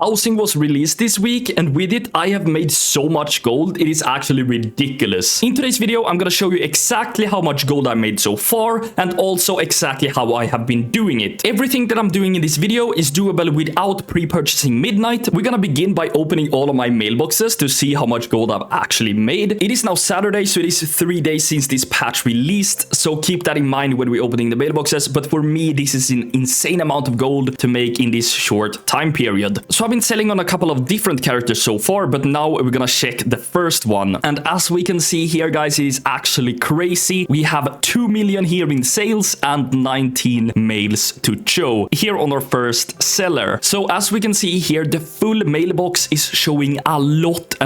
Housing was released this week, and with it, I have made so much gold, it is actually ridiculous. In today's video, I'm gonna show you exactly how much gold I made so far, and also exactly how I have been doing it. Everything that I'm doing in this video is doable without pre-purchasing Midnight. We're gonna begin by opening all of my mailboxes to see how much gold I've actually made. It is now Saturday, so it is 3 days since this patch released, so keep that in mind when we're opening the mailboxes, but for me, this is an insane amount of gold to make in this short time period. So I've been selling on a couple of different characters so far, but now we're gonna check the first one. And as we can see here, guys, it is actually crazy. We have 2 million here in sales and 19 mails to show here on our first seller. So as we can see here, the full mailbox is showing a lot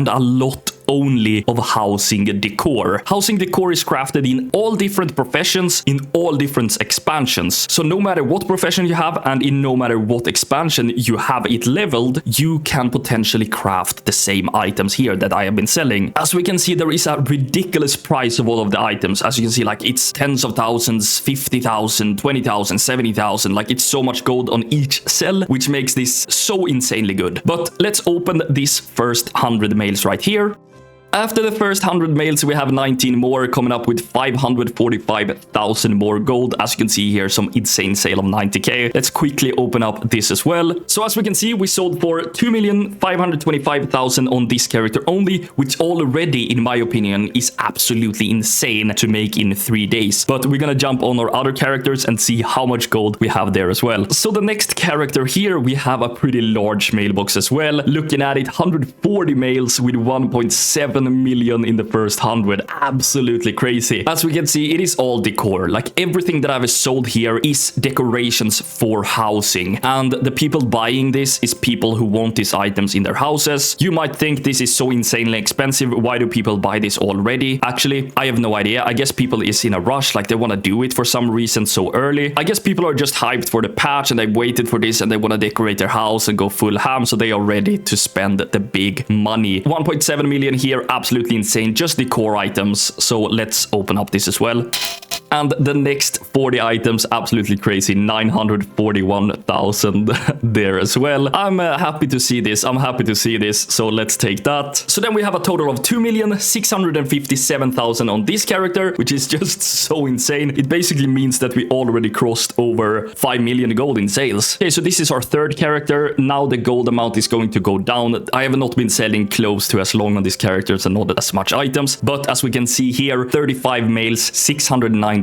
only of housing decor. Housing decor is crafted in all different professions, in all different expansions. So no matter what profession you have and in no matter what expansion you have it leveled, you can potentially craft the same items here that I have been selling. As we can see, there is a ridiculous price of all of the items. As you can see, like it's tens of thousands, 50,000, 20,000, 70,000. Like it's so much gold on each cell, which makes this so insanely good. But let's open this first 100 mails right here. After the first 100 mails, we have 19 more, coming up with 545,000 more gold. As you can see here, some insane sale of 90k. Let's quickly open up this as well. So as we can see, we sold for 2,525,000 on this character only, which already, in my opinion, is absolutely insane to make in 3 days. But we're gonna jump on our other characters and see how much gold we have there as well. So the next character here, we have a pretty large mailbox as well. Looking at it, 140 mails with 1.7 million in the first 100. Absolutely crazy. As we can see, it is all decor. Like everything that I've sold here is decorations for housing, and the people buying this is people who want these items in their houses. You might think this is so insanely expensive. Why do people buy this already? Actually, I have no idea. I guess people is in a rush, like they want to do it for some reason so early. I guess people are just hyped for the patch and they waited for this and they want to decorate their house and go full ham, so they are ready to spend the big money. 1.7 million here, absolutely insane, just decor items. So let's open up this as well. And the next 40 items, absolutely crazy, 941,000 there as well. I'm happy to see this. I'm happy to see this. So let's take that. So then we have a total of 2,657,000 on this character, which is just so insane. It basically means that we already crossed over 5 million gold in sales. Okay, so this is our third character. Now the gold amount is going to go down. I have not been selling close to as long on these characters and not as much items. But as we can see here, 35 mails, 692,000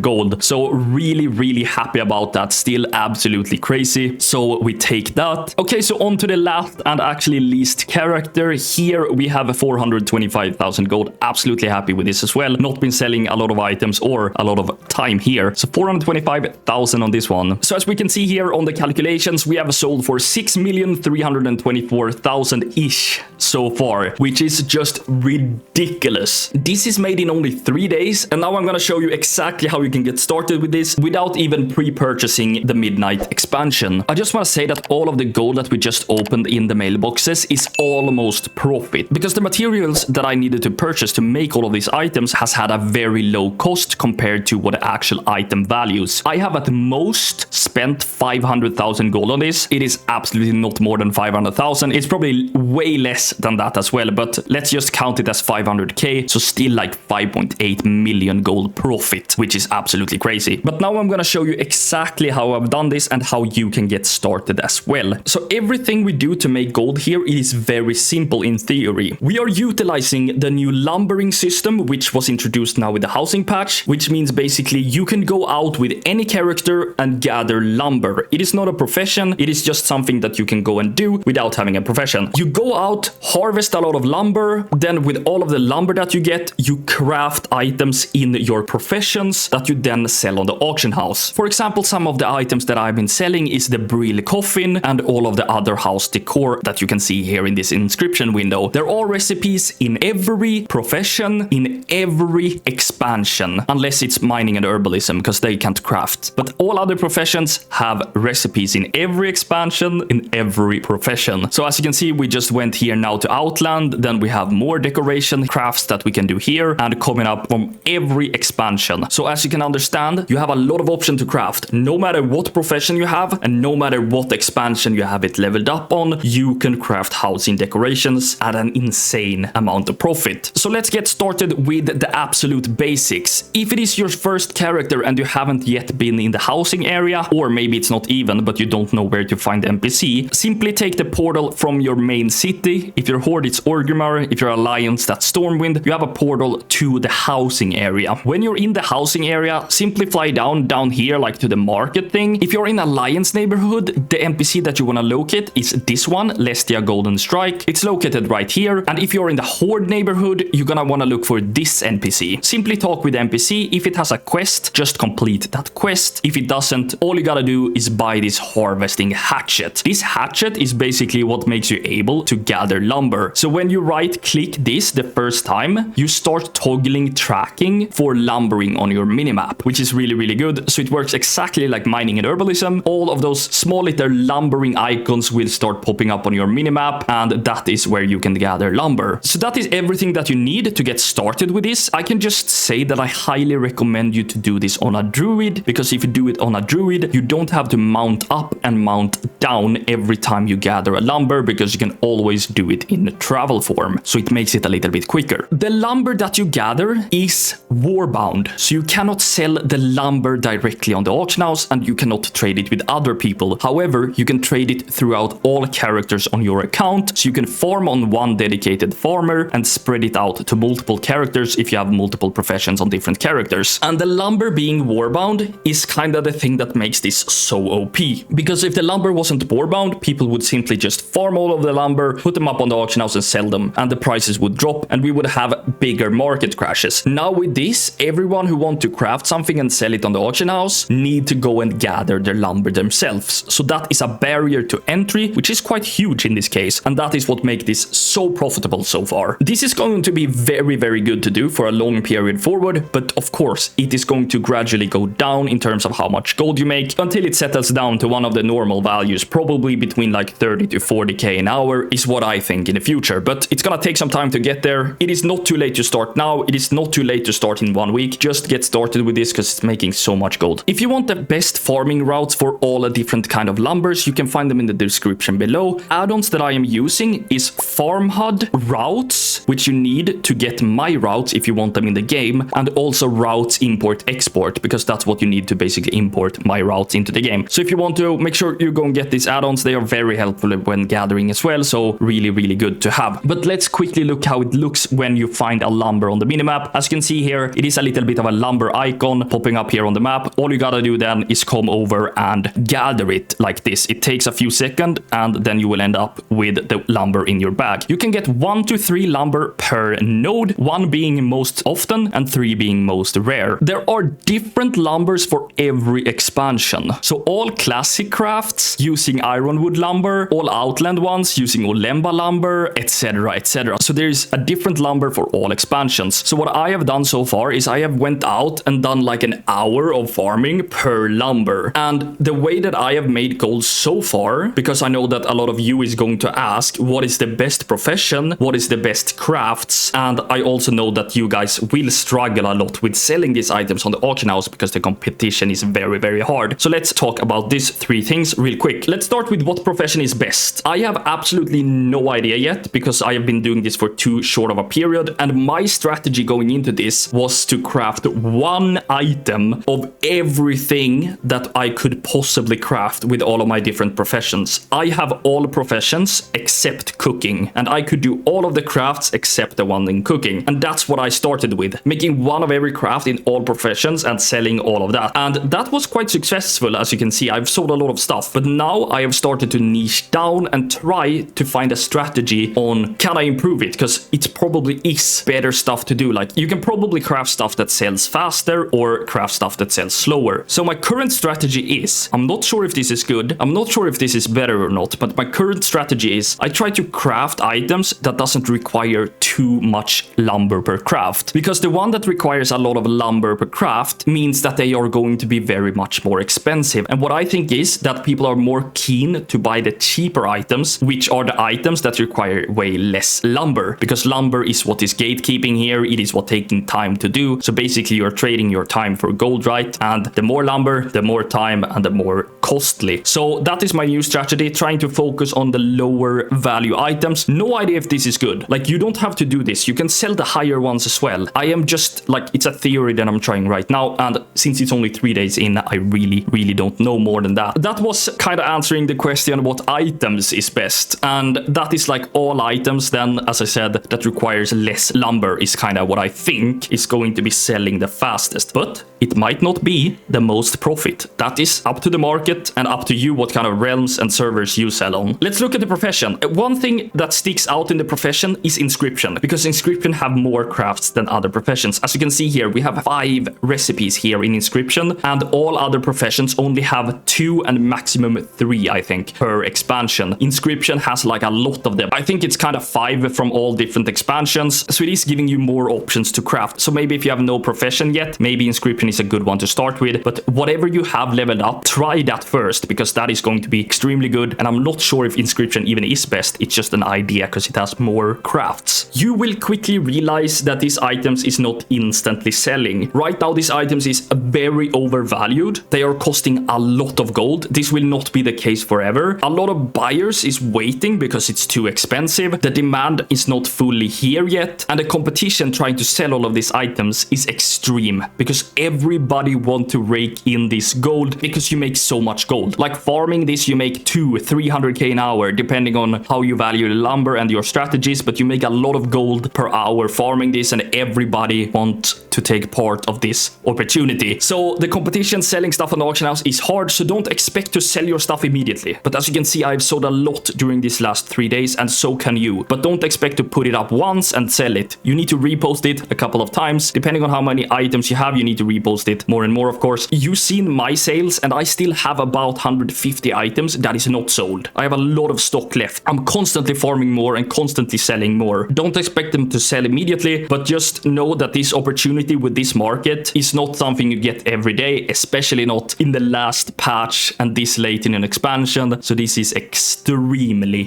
gold. So really happy about that. Still absolutely crazy. So we take that. Okay, so on to the last and actually least character. Here we have 425,000 gold. Absolutely happy with this as well. Not been selling a lot of items or a lot of time here. So 425,000 on this one. So as we can see here on the calculations, we have sold for 6,324,000 ish so far, which is just ridiculous. This is made in only 3 days, and now I'm gonna show you exactly how you can get started with this without even pre-purchasing the Midnight expansion. I just want to say that all of the gold that we just opened in the mailboxes is almost profit, because the materials that I needed to purchase to make all of these items has had a very low cost compared to what the actual item values. I have at most spent 500,000 gold on this. It is absolutely not more than 500,000. It's probably way less than that as well, but let's just count it as 500k, so still like 5.8 million gold profit, which is absolutely crazy. But now I'm gonna show you exactly how I've done this and how you can get started as well. So everything we do to make gold here is very simple in theory. We are utilizing the new lumbering system, which was introduced now with the housing patch, which means basically you can go out with any character and gather lumber. It is not a profession, it is just something that you can go and do without having a profession. You go out, harvest a lot of lumber, then with all of the lumber that you get, you craft items in your professions that you then sell on the auction house. For example, some of the items that I've been selling is the Brill coffin and all of the other house decor that you can see here in this inscription window. There are recipes in every profession, in every expansion, unless it's mining and herbalism, because they can't craft. But all other professions have recipes in every expansion, in every profession. So as you can see, we just went here now to Outland, then we have more decoration crafts that we can do here, and coming up from every expansion. So as you can understand, you have a lot of options to craft. No matter what profession you have and no matter what expansion you have it leveled up on, you can craft housing decorations at an insane amount of profit. So let's get started with the absolute basics. If it is your first character and you haven't yet been in the housing area, or maybe it's not even, but you don't know where to find the NPC, simply take the portal from your main city. If you're Horde, it's Orgrimmar. If you're Alliance, that's Stormwind. You have a portal to the housing area. When you're in the housing area, simply fly down here, like to the market thing. If you're in Alliance neighborhood, the NPC that you want to locate is this one, Lestia Golden Strike. It's located right here. And if you're in the Horde neighborhood, you're gonna want to look for this NPC. Simply talk with the NPC. If it has a quest, just complete that quest. If it doesn't, all you gotta do is buy this harvesting hatchet. This hatchet is basically what makes you able to gather lumber. So when you right click this the first time, you start toggling tracking for lumbering on your minimap, which is really good. So it works exactly like mining and herbalism. All of those small little lumbering icons will start popping up on your minimap, and that is where you can gather lumber. So that is everything that you need to get started with this. I can just say that I highly recommend you to do this on a druid, because if you do it on a druid, you don't have to mount up and mount down every time you gather a lumber, because you can always do it in travel form. So it makes it a little bit quicker. The lumber that you gather is warbound, so you cannot sell the lumber directly on the auction house and you cannot trade it with other people. However, you can trade it throughout all characters on your account, so you can farm on one dedicated farmer and spread it out to multiple characters if you have multiple professions on different characters. And the lumber being warbound is kind of the thing that makes this so OP, because if the lumber wasn't warbound, people would simply just farm all of the lumber, put them up on the auction house and sell them, and the prices would drop and we would have bigger market crashes. Now with this, everyone who wants to craft something and sell it on the auction house need to go and gather their lumber themselves. So that is a barrier to entry, which is quite huge in this case, and that is what makes this so profitable so far. This is going to be very good to do for a long period forward, but of course it is going to gradually go down in terms of how much gold you make until it settles down to one of the normal values, probably between like 30 to 40k an hour is what I think in the future, but it's gonna take some time to get there. It is not too late to start now. It is not too late to start in 1 week. Just get started with this because it's making so much gold. If you want the best farming routes for all the different kind of lumbers, you can find them in the description below. Add-ons that I am using is FarmHUD routes, which you need to get my routes if you want them in the game, and also routes import export, because that's what you need to basically import my routes into the game. So if you want to, make sure you go and get these add-ons. They are very helpful when gathering as well, so really good to have. But let's quickly look how it looks when you find a lumber on the minimap. As you can see here, it is a little bit of a lumber icon popping up here on the map. All you gotta do then is come over and gather it like this. It takes a few seconds and then you will end up with the lumber in your bag. You can get 1 to 3 lumber per node, 1 being most often and 3 being most rare. There are different lumbers for every expansion. So all classic crafts using ironwood lumber, all outland ones using Olemba lumber, etc. So there's a different lumber for all expansions. So what I have done so far is I have went out and done like an hour of farming per lumber. And the way that I have made gold so far, because I know that a lot of you is going to ask, what is the best profession? What is the best crafts? And I also know that you guys will struggle a lot with selling these items on the auction house because the competition is very hard. So let's talk about these 3 things real quick. Let's start with what profession is best. I have absolutely no idea yet because I have been doing this for too short of a period, and my strategy going into this was to craft 1 item of everything that I could possibly craft with all of my different professions. I have all professions except cooking, and I could do all of the crafts except the one in cooking, and that's what I started with, making 1 of every craft in all professions and selling all of that. And that was quite successful. As you can see, I've sold a lot of stuff, but now I have started to niche down and try to find a strategy on can I improve it, because it probably is better stuff to do. Like you can probably craft stuff that sells faster or craft stuff that sells slower. So my current strategy is, I'm not sure if this is good, I'm not sure if this is better or not, but my current strategy is I try to craft items that doesn't require too much lumber per craft, because the one that requires a lot of lumber per craft means that they are going to be very much more expensive. And what I think is that people are more keen to buy the cheaper items, which are the items that require way less lumber, because lumber is what is gatekeeping here. It is what taking time to do. do. So basically you're trading your time for gold, right? And the more lumber, the more time, and the more costly. So that is my new strategy, trying to focus on the lower value items. No idea if this is good. Like, you don't have to do this. You can sell the higher ones as well. I am just like, it's a theory that I'm trying right now. And since it's only 3 days in, I really don't know more than that. That was kind of answering the question what items is best. And that is like all items then, as I said, that requires less lumber is kind of what I think is going to be selling the fastest. But it might not be the most profit. That is up to the market and up to you what kind of realms and servers you sell on. Let's look at the profession. One thing that sticks out in the profession is inscription, because inscription have more crafts than other professions. As you can see here, we have 5 recipes here in inscription, and all other professions only have 2 and maximum 3, I think, per expansion. Inscription has like a lot of them. I think it's kind of 5 from all different expansions, so it is giving you more options to craft. So maybe if you have no profession yet, maybe inscription is a good one to start with, but whatever you have leveled up, try that first, because that is going to be extremely good. And I'm not sure if inscription even is best. It's just an idea because it has more crafts. You will quickly realize that these items is not instantly selling. Right now, these items is very overvalued. They are costing a lot of gold. This will not be the case forever. A lot of buyers is waiting because it's too expensive. The demand is not fully here yet, and the competition trying to sell all of these items is extreme, because everybody want to rake in this gold because you make so much gold. Like farming this, you make 200-300k an hour depending on how you value the lumber and your strategies, but you make a lot of gold per hour farming this, and everybody want to take part of this opportunity. So the competition selling stuff on the auction house is hard, so don't expect to sell your stuff immediately. But as you can see, I've sold a lot during these last 3 days, and so can you. But don't expect to put it up once and sell it. You need to repost it a couple of times. Depending on how many items you have, you need to repost it more and more, of course. You've seen my sales, and I still have about 150 items that is not sold. I have a lot of stock left. I'm constantly farming more and constantly selling more. Don't expect them to sell immediately, but just know that this opportunity with this market is not something you get every day, especially not in the last patch and this late in an expansion. So this is extremely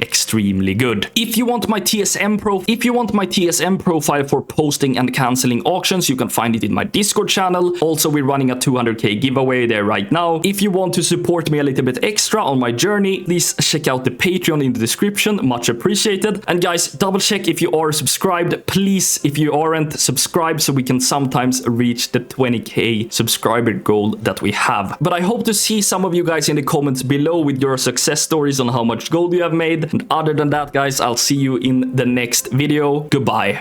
good. If you want my TSM profile for posting and canceling auctions, you can find it in my Discord channel. Also, we're running a 200k giveaway there right now. If you want to support me a little bit extra on my journey, please check out the Patreon in the description. Much appreciated. And guys, double check if you are subscribed. Please, if you aren't, subscribe so we can sometimes reach the 20k subscriber goal that we have. But I hope to see some of you guys in the comments below with your success stories on how much gold you have made. And other than that, guys, I'll see you in the next video. Goodbye.